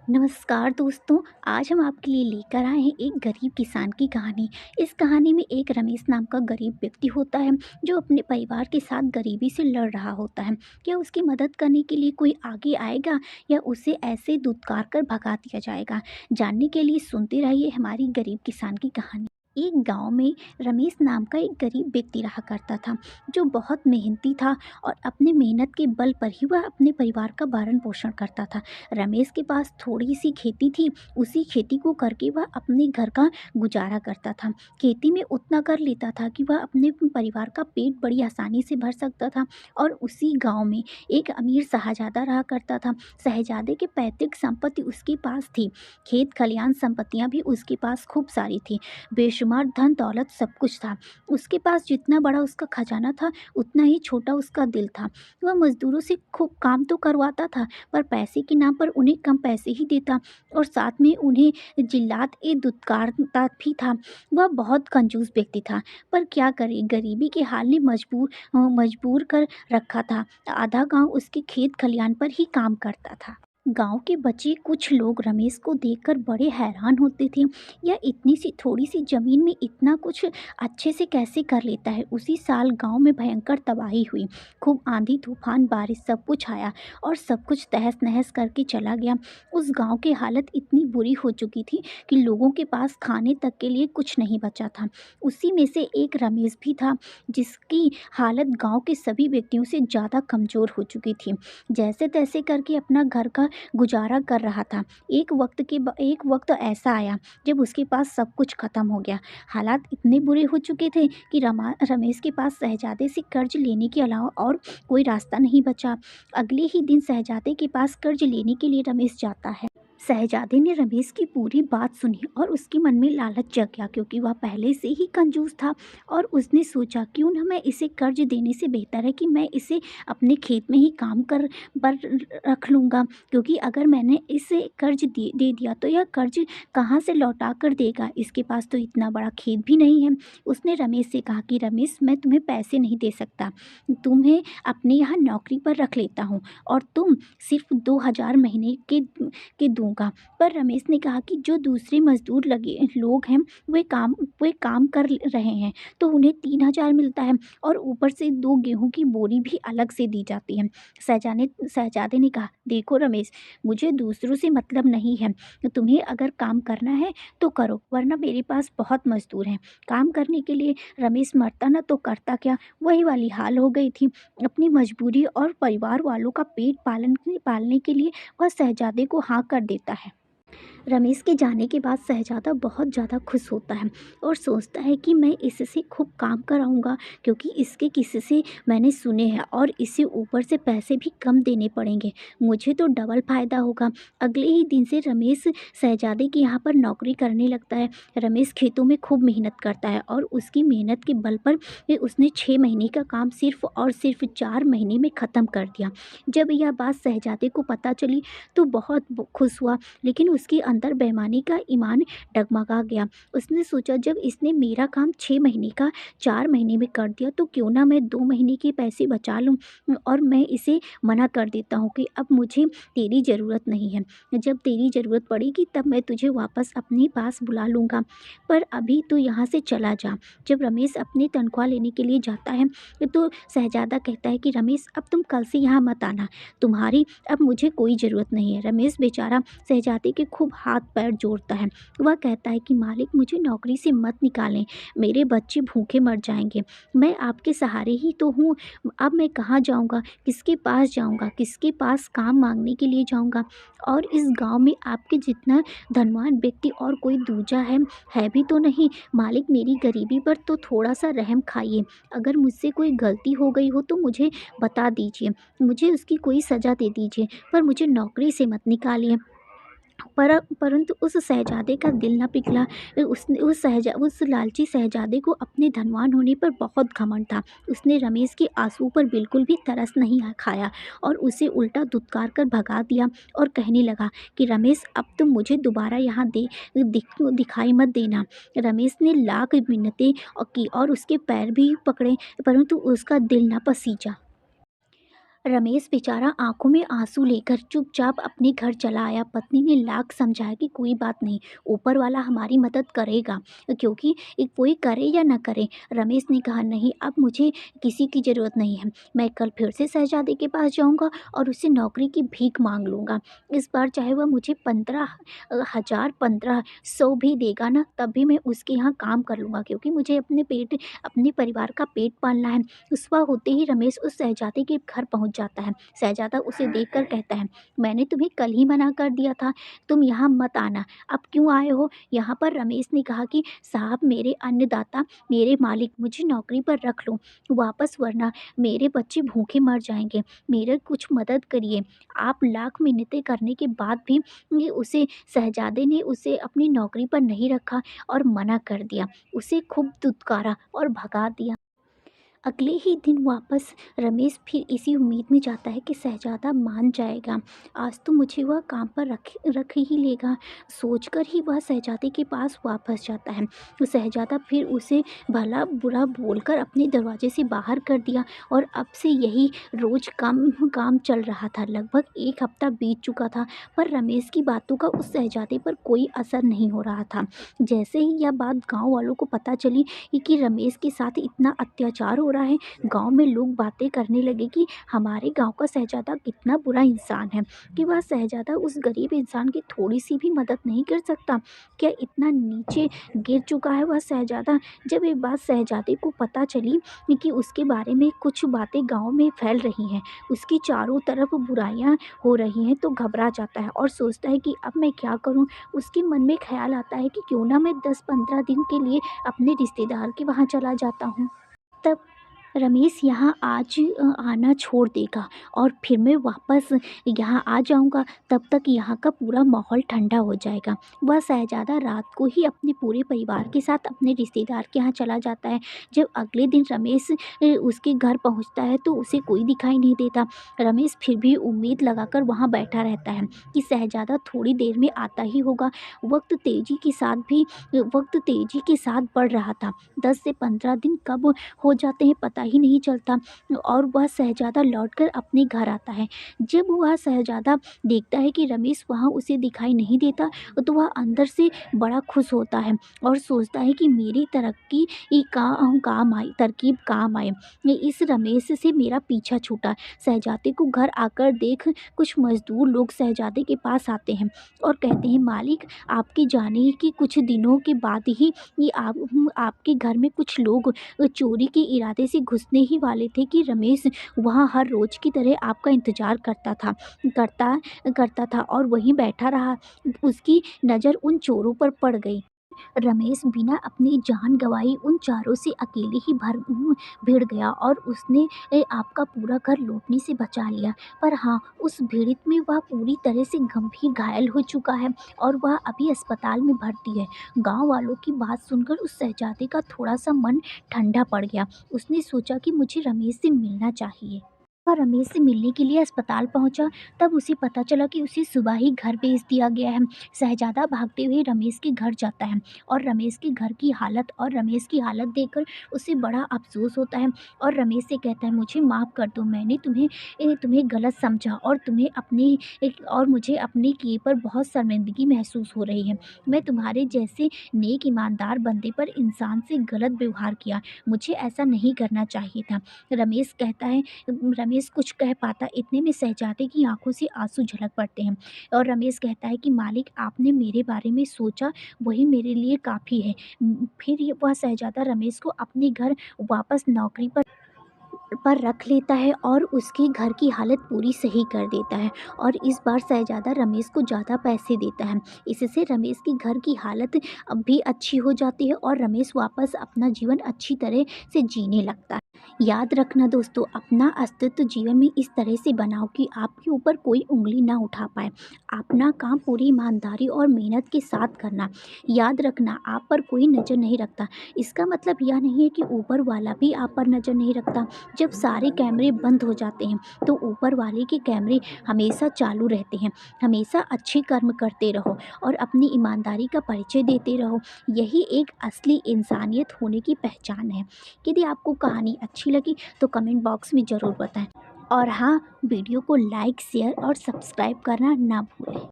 नमस्कार दोस्तों। आज हम आपके लिए लेकर आए हैं एक गरीब किसान की कहानी। इस कहानी में एक रमेश नाम का गरीब व्यक्ति होता है जो अपने परिवार के साथ गरीबी से लड़ रहा होता है। क्या उसकी मदद करने के लिए कोई आगे आएगा या उसे ऐसे दुत्कार कर भगा दिया जाएगा? जानने के लिए सुनते रहिए हमारी गरीब किसान की कहानी। एक गांव में रमेश नाम का एक गरीब व्यक्ति रहा करता था जो बहुत मेहनती था और अपने मेहनत के बल पर ही वह अपने परिवार का भरण पोषण करता था। रमेश के पास थोड़ी सी खेती थी। उसी खेती को करके वह अपने घर का गुजारा करता था। खेती में उतना कर लेता था कि वह अपने परिवार का पेट बड़ी आसानी से भर सकता था। और उसी गांव में एक अमीर शहजादा रहा करता था। शहजादे की पैतृक संपत्ति उसके पास थी। खेत खलियान संपत्तियां भी उसके पास खूब सारी थी। बेशुमार धन दौलत सब कुछ था। उसके पास जितना बड़ा उसका खजाना था उतना ही छोटा उसका दिल था। वह मजदूरों से खूब काम तो करवाता था पर पैसे के नाम पर उन्हें कम पैसे ही देता और साथ में उन्हें जिल्लात ए दुत्कारता भी था। वह बहुत कंजूस व्यक्ति था। पर क्या करे, गरीबी के हाल ने मजबूर कर रखा था। आधा गांव उसके खेत खलियान पर ही काम करता था। गांव के बचे कुछ लोग रमेश को देखकर बड़े हैरान होते थे। यह इतनी सी थोड़ी सी जमीन में इतना कुछ अच्छे से कैसे कर लेता है। उसी साल गांव में भयंकर तबाही हुई। खूब आंधी तूफान बारिश सब कुछ आया और सब कुछ तहस नहस करके चला गया। उस गांव की हालत इतनी बुरी हो चुकी थी कि लोगों के पास खाने तक के लिए कुछ नहीं बचा था। उसी में से एक रमेश भी था जिसकी हालत गांव के सभी व्यक्तियों से ज़्यादा कमज़ोर हो चुकी थी। जैसे तैसे करके अपना घर का गुजारा कर रहा था। एक वक्त ऐसा आया जब उसके पास सब कुछ खत्म हो गया। हालात इतने बुरे हो चुके थे कि रमेश के पास शहजादे से कर्ज लेने के अलावा और कोई रास्ता नहीं बचा। अगले ही दिन शहजादे के पास कर्ज लेने के लिए रमेश जाता है। शहजादे ने रमेश की पूरी बात सुनी और उसके मन में लालच जग गया क्योंकि वह पहले से ही कंजूस था। और उसने सोचा क्यों ना मैं इसे कर्ज देने से बेहतर है कि मैं इसे अपने खेत में ही काम कर पर रख लूँगा, क्योंकि अगर मैंने इसे कर्ज दे दिया तो यह कर्ज कहाँ से लौटा कर देगा। इसके पास तो इतना बड़ा खेत भी नहीं है। उसने रमेश से कहा कि रमेश, मैं तुम्हें पैसे नहीं दे सकता, तुम्हें अपने यहाँ नौकरी पर रख लेता हूँ और तुम सिर्फ 2,000 महीने के दूंगा। पर रमेश ने कहा कि जो दूसरे मजदूर लगे लोग हैं वे काम कर रहे हैं तो उन्हें 3,000 मिलता है और ऊपर से 2 गेहूं की बोरी भी अलग से दी जाती है। शहजादे ने कहा, देखो रमेश, मुझे दूसरों से मतलब नहीं है। तुम्हें अगर काम करना है तो करो, वरना मेरे पास बहुत मजदूर हैं काम करने के लिए। रमेश मरता ना तो करता क्या, वही वाली हाल हो गई थी। अपनी मजबूरी और परिवार वालों का पेट पालने के लिए वह शहजादे को हाँ कर देता है। रमेश के जाने के बाद शहजादा बहुत ज़्यादा खुश होता है और सोचता है कि मैं इससे खूब काम कराऊंगा, क्योंकि इसके किस्से से मैंने सुने हैं और इसे ऊपर से पैसे भी कम देने पड़ेंगे। मुझे तो डबल फ़ायदा होगा। अगले ही दिन से रमेश शहजादे के यहाँ पर नौकरी करने लगता है। रमेश खेतों में खूब मेहनत करता है और उसकी मेहनत के बल पर उसने 6 महीने का काम सिर्फ और सिर्फ 4 महीने में ख़त्म कर दिया। जब यह बात शहजादे को पता चली तो बहुत खुश हुआ, लेकिन उसके अंदर बेईमानी का ईमान डगमगा गया। उसने सोचा, जब इसने मेरा काम 6 महीने का 4 महीने में कर दिया तो क्यों ना मैं 2 महीने के पैसे बचा लूँ और मैं इसे मना कर देता हूँ कि अब मुझे तेरी ज़रूरत नहीं है। जब तेरी ज़रूरत पड़ेगी तब मैं तुझे वापस अपने पास बुला लूँगा, पर अभी तो यहाँ से चला जा। जब रमेश अपनी तनख्वाह लेने के लिए जाता है तो शहजादा कहता है कि रमेश, अब तुम कल से यहाँ मत आना, तुम्हारी अब मुझे कोई ज़रूरत नहीं है। रमेश बेचारा शहजादे के खूब हाथ पैर जोड़ता है। वह कहता है कि मालिक, मुझे नौकरी से मत निकालें, मेरे बच्चे भूखे मर जाएंगे, मैं आपके सहारे ही तो हूँ। अब मैं कहाँ जाऊँगा, किसके पास जाऊँगा, किसके पास काम मांगने के लिए जाऊँगा। और इस गांव में आपके जितना धनवान व्यक्ति और कोई दूजा है भी तो नहीं। मालिक, मेरी गरीबी पर तो थोड़ा सा रहम खाइए। अगर मुझसे कोई गलती हो गई हो तो मुझे बता दीजिए, मुझे उसकी कोई सज़ा दे दीजिए, पर मुझे नौकरी से मत निकालिए। परंतु उस शहजादे का दिल न पिघला। उसने उस लालची शहजादे को अपने धनवान होने पर बहुत घमंड था। उसने रमेश के आंसू पर बिल्कुल भी तरस नहीं खाया और उसे उल्टा धुतकार कर भगा दिया और कहने लगा कि रमेश, अब तुम मुझे दोबारा यहाँ दिखाई मत देना। रमेश ने लाख मिन्नतें की और उसके पैर भी पकड़े, परंतु उसका दिल न पसीजा। रमेश बेचारा आंखों में आंसू लेकर चुपचाप अपने घर चला आया। पत्नी ने लाख समझाया कि कोई बात नहीं, ऊपर वाला हमारी मदद करेगा, क्योंकि एक कोई करे या ना करे। रमेश ने कहा, नहीं, अब मुझे किसी की ज़रूरत नहीं है। मैं कल फिर से शहजादे के पास जाऊंगा और उससे नौकरी की भीख मांग लूंगा। इस बार चाहे वह मुझे 15,000 1500 भी देगा ना, तब भी मैं उसके यहाँ काम कर लूंगा, क्योंकि मुझे अपने परिवार का पेट पालना है। सुबह होते ही रमेश उस शहजादे के घर पहुंच जाता है। शहजादा उसे देखकर कहता है, मैंने तुम्हें कल ही मना कर दिया था, तुम यहाँ मत आना, अब क्यों आए हो यहाँ पर? रमेश ने कहा कि साहब, मेरे अन्नदाता, मेरे मालिक, मुझे नौकरी पर रख लो वापस, वरना मेरे बच्चे भूखे मर जाएंगे। मेरे कुछ मदद करिए। आप लाख मिन्नतें करने के बाद भी शहजादे ने उसे अपनी नौकरी पर नहीं रखा और मना कर दिया। उसे खूब दुत्कारा और भगा दिया। अगले ही दिन वापस रमेश फिर इसी उम्मीद में जाता है कि शहजादा मान जाएगा, आज तो मुझे वह काम पर रख ही लेगा। सोचकर ही वह शहजादे के पास वापस जाता है। तो शहजादा फिर उसे भला बुरा बोलकर अपने दरवाजे से बाहर कर दिया और अब से यही रोज़ काम काम चल रहा था। लगभग एक हफ्ता बीत चुका था, पर रमेश की बातों का उस शहजादे पर कोई असर नहीं हो रहा था। जैसे ही यह बात गांव वालों को पता चली कि रमेश के साथ इतना अत्याचार हो रहा है, गांव में लोग बातें करने लगे कि हमारे गांव का शहजादा कितना बुरा इंसान है, कि वह शहजादा उस गरीब इंसान की थोड़ी सी भी मदद नहीं कर सकता। क्या इतना नीचे गिर चुका है वह शहजादा? जब ये बात शहजादे को पता चली कि उसके बारे में कुछ बातें गांव में फैल रही हैं, उसकी चारों तरफ बुराइयां हो रही हैं, तो घबरा जाता है और सोचता है कि अब मैं क्या करूं। उसके मन में ख्याल आता है कि क्यों ना मैं 10-15 दिन के लिए अपने रिश्तेदार के वहाँ चला जाता हूँ। तब रमेश यहाँ आज आना छोड़ देगा और फिर मैं वापस यहाँ आ जाऊँगा। तब तक यहाँ का पूरा माहौल ठंडा हो जाएगा। वह शहज़ादा रात को ही अपने पूरे परिवार के साथ अपने रिश्तेदार के यहाँ चला जाता है। जब अगले दिन रमेश उसके घर पहुँचता है तो उसे कोई दिखाई नहीं देता। रमेश फिर भी उम्मीद लगाकर वहाँ बैठा रहता है कि शहज़ादा थोड़ी देर में आता ही होगा। वक्त तेज़ी के साथ बढ़ रहा था। 10 से 15 दिन कब हो जाते हैं पता ही नहीं चलता और वह शहज़ादा लौटकर अपने घर आता है। जब वह शहज़ादा देखता है कि रमेश वहाँ उसे दिखाई नहीं देता, तो वह अंदर से बड़ा खुश होता है और सोचता है कि मेरी तरक्की काम आई, तरकीब काम आए। इस रमेश से मेरा पीछा छूटा। शहज़ादे को घर आकर देख कुछ मज़दूर लोग शहज़ादे के पास आते हैं और कहते हैं, मालिक, आपके जाने के कुछ दिनों के बाद ही आपके घर में कुछ लोग चोरी के इरादे से घुसने ही वाले थे कि रमेश वहाँ हर रोज़ की तरह आपका इंतज़ार करता करता था और वहीं बैठा रहा। उसकी नज़र उन चोरों पर पड़ गई। रमेश बिना अपनी जान गंवाई उन चारों से अकेले ही भिड़ गया और उसने आपका पूरा घर लूटने से बचा लिया। पर हाँ, उस भिड़ंत में वह पूरी तरह से गंभीर घायल हो चुका है और वह अभी अस्पताल में भर्ती है। गांव वालों की बात सुनकर उस शहजादे का थोड़ा सा मन ठंडा पड़ गया। उसने सोचा कि मुझे रमेश से मिलना चाहिए। वह रमेश से मिलने के लिए अस्पताल पहुंचा। तब उसे पता चला कि उसे सुबह ही घर भेज दिया गया है। शहजादा भागते हुए रमेश के घर जाता है और रमेश की हालत देखकर उसे बड़ा अफ़सोस होता है और रमेश से कहता है, मुझे माफ़ कर दो, मैंने तुम्हें गलत समझा और मुझे अपने किए पर बहुत शर्मिंदगी महसूस हो रही है। मैं तुम्हारे जैसे नेक ईमानदार बंदे पर इंसान से गलत व्यवहार किया, मुझे ऐसा नहीं करना चाहिए था। रमेश कुछ कह पाता, इतने में शहजादे की आंखों से आंसू झलक पड़ते हैं और रमेश कहता है कि मालिक, आपने मेरे बारे में सोचा, वही मेरे लिए काफ़ी है। वह शहजादा रमेश को अपने घर वापस नौकरी पर रख लेता है और उसके घर की हालत पूरी सही कर देता है और इस बार शहजादा रमेश को ज़्यादा पैसे देता है। इससे रमेश के घर की हालत अब भी अच्छी हो जाती है और रमेश वापस अपना जीवन अच्छी तरह से जीने लगता है। याद रखना दोस्तों, अपना अस्तित्व जीवन में इस तरह से बनाओ कि आपके ऊपर कोई उंगली ना उठा पाए। अपना काम पूरी ईमानदारी और मेहनत के साथ करना। याद रखना, आप पर कोई नज़र नहीं रखता। इसका मतलब यह नहीं है कि ऊपर वाला भी आप पर नज़र नहीं रखता। जब सारे कैमरे बंद हो जाते हैं तो ऊपर वाले के कैमरे हमेशा चालू रहते हैं। हमेशा अच्छे कर्म करते रहो और अपनी ईमानदारी का परिचय देते रहो। यही एक असली इंसानियत होने की पहचान है। यदि आपको कहानी अच्छी लगी तो कमेंट बॉक्स में ज़रूर बताएं। और हाँ, वीडियो को लाइक शेयर और सब्सक्राइब करना ना भूलें।